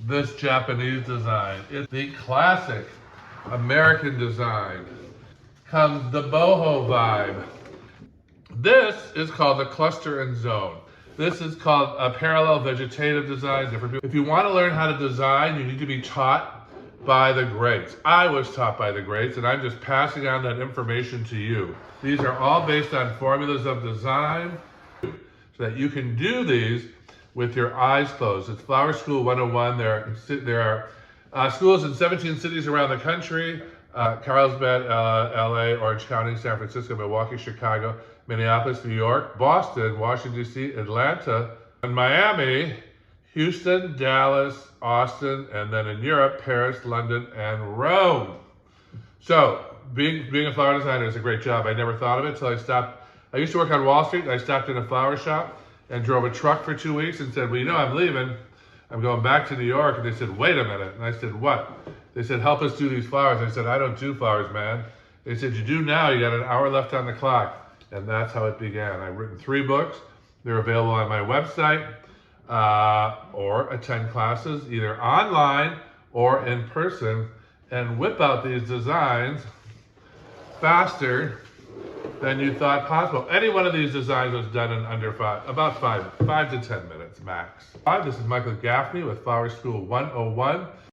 this Japanese design. It's the classic American design. Comes the boho vibe. This is called the cluster and zone. This is called a parallel vegetative design. If you want to learn how to design, you need to be taught by the greats. I was taught by the greats, and I'm just passing on that information to you. These are all based on formulas of design so that you can do these with your eyes closed. It's Flower School 101. There are schools in 17 cities around the country. Carlsbad, LA, Orange County, San Francisco, Milwaukee, Chicago, Minneapolis, New York, Boston, Washington, D.C., Atlanta, and Miami, Houston, Dallas, Austin, and then in Europe, Paris, London, and Rome. So being a flower designer is a great job. I never thought of it until I stopped. I used to work on Wall Street, and I stopped in a flower shop and drove a truck for 2 weeks and said, well, you know, I'm leaving. I'm going back to New York. And they said, wait a minute. And I said, what? They said, help us do these flowers. I said, I don't do flowers, man. They said, you do now. You got an hour left on the clock. And that's how it began. I've written 3 books. They're available on my website or attend classes either online or in person and whip out these designs faster than you thought possible. Any one of these designs was done in under about 5 to 10 minutes max. Hi, this is Michael Gaffney with Flower School 101.